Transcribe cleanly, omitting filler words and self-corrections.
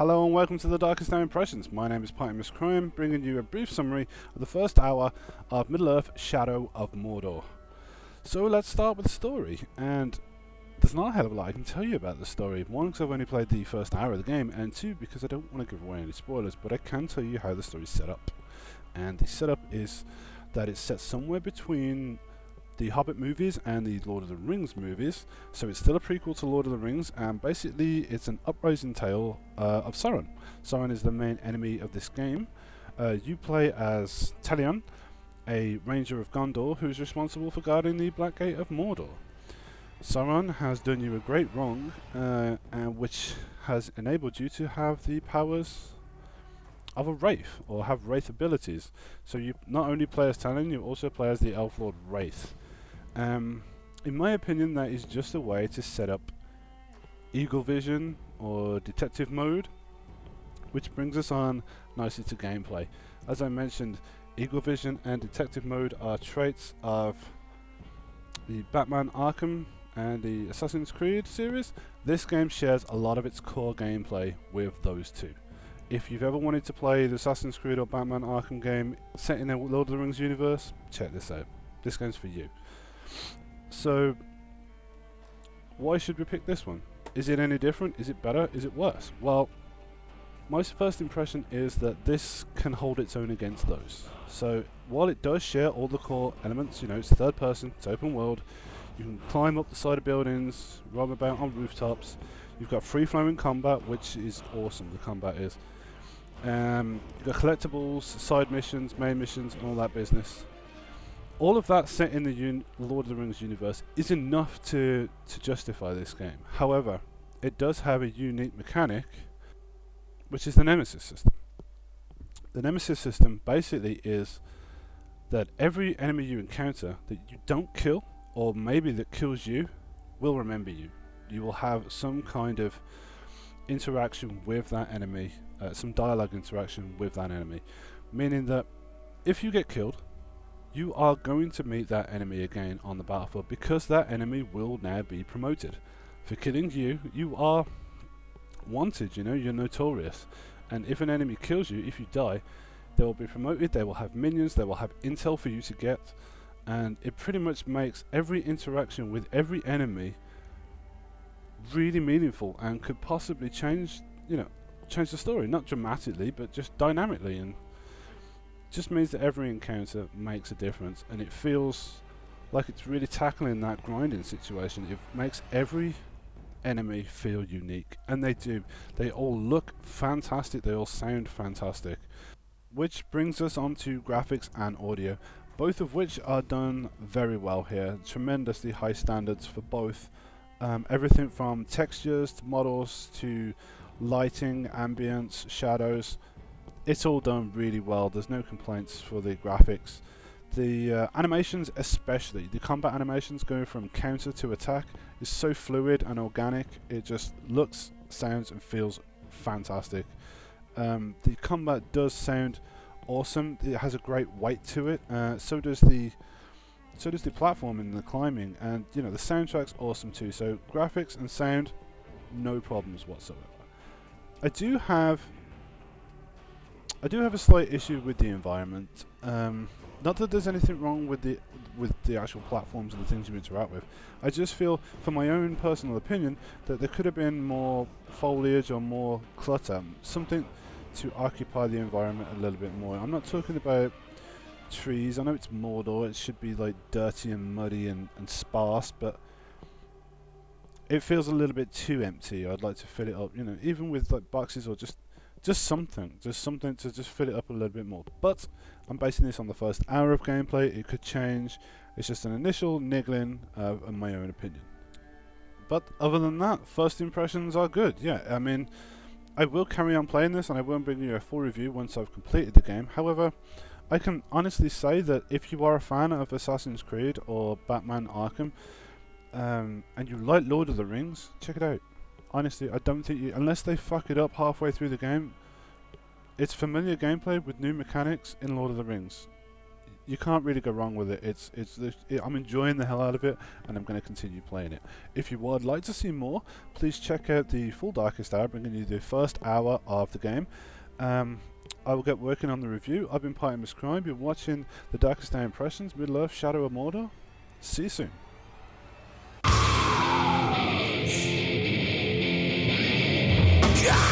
Hello and welcome to the Darkest Hour Impressions. My name is Miss Crime, bringing you a brief summary of the first hour of Middle-earth: Shadow of Mordor. So let's start with the story, and there's not a hell of a lot I can tell you about the story. One, because I've only played the first hour of the game, and two, because I don't want to give away any spoilers, but I can tell you how the story's set up. And the setup is that it's set somewhere between the Hobbit movies and the Lord of the Rings movies, so it's still a prequel to Lord of the Rings, and basically it's an uprising tale of Sauron. Sauron is the main enemy of this game. You play as Talion, a ranger of Gondor who's responsible for guarding the Black Gate of Mordor. Sauron has done you a great wrong, and which has enabled you to have the powers of a wraith, or have wraith abilities. So you not only play as Talion, you also play as the Elf Lord Wraith. In my opinion, that is just a way to set up Eagle Vision or Detective Mode, which brings us on nicely to gameplay. As I mentioned, Eagle Vision and Detective Mode are traits of the Batman Arkham and the Assassin's Creed series. This game shares a lot of its core gameplay with those two. If you've ever wanted to play the Assassin's Creed or Batman Arkham game set in the Lord of the Rings universe, check this out. This game's for you. So, why should we pick this one? Is it any different? Is it better? Is it worse? Well, my first impression is that this can hold its own against those. So, while it does share all the core elements, you know, it's third person, it's open world, you can climb up the side of buildings, roam about on rooftops, you've got free-flowing combat, which is awesome, the combat is. You've got collectibles, side missions, main missions, and all that business. All of that set in the Lord of the Rings universe is enough to justify this game. However, it does have a unique mechanic, which is the Nemesis system. The Nemesis system basically is that every enemy you encounter that you don't kill, or maybe that kills you, will remember you. You will have some kind of interaction with that enemy, some dialogue interaction with that enemy, meaning that if you get killed, you are going to meet that enemy again on the battlefield, because that enemy will now be promoted. For killing you, you are wanted, you know, you're notorious. And if an enemy kills you, if you die, they will be promoted, they will have minions, they will have intel for you to get, and it pretty much makes every interaction with every enemy really meaningful and could possibly change the story, not dramatically, but just dynamically, and just means that every encounter makes a difference, and it feels like it's really tackling that grinding situation. It makes every enemy feel unique, and they do. They all look fantastic, they all sound fantastic, which brings us on to graphics and audio, both of which are done very well here. Tremendously high standards for both. Everything from textures to models to lighting, ambience, shadows. It's all done really well. There's no complaints for the graphics. The animations, especially the combat animations going from counter to attack, is so fluid and organic. It just looks, sounds and feels fantastic. The combat does sound awesome. It has a great weight to it. So does the platforming and the climbing, and you know, the soundtrack's awesome too. So graphics and sound, no problems whatsoever. I do have a slight issue with the environment. Not that there's anything wrong with the actual platforms and the things you interact with. I just feel, for my own personal opinion, that there could have been more foliage or more clutter, something to occupy the environment a little bit more. I'm not talking about trees. I know it's Mordor, it should be like dirty and muddy and sparse, but it feels a little bit too empty. I'd like to fill it up, you know, even with like boxes or just something to just fill it up a little bit more. But I'm basing this on the first hour of gameplay. It could change. It's just an initial niggling of my own opinion. But other than that, first impressions are good. Yeah, I mean, I will carry on playing this, and I will bring you a full review once I've completed the game. However, I can honestly say that if you are a fan of Assassin's Creed or Batman Arkham, and you like Lord of the Rings, check it out. Honestly, I don't think unless they fuck it up halfway through the game, it's familiar gameplay with new mechanics in Lord of the Rings. you can't really go wrong with it. I'm enjoying the hell out of it, and I'm going to continue playing it. If you would like to see more, please check out the full Darkest Hour, bringing you the first hour of the game. I will get working on the review. I've been Party Miss Crime. You're watching the Darkest Hour Impressions, Middle-earth, Shadow of Mordor. See you soon. Yeah,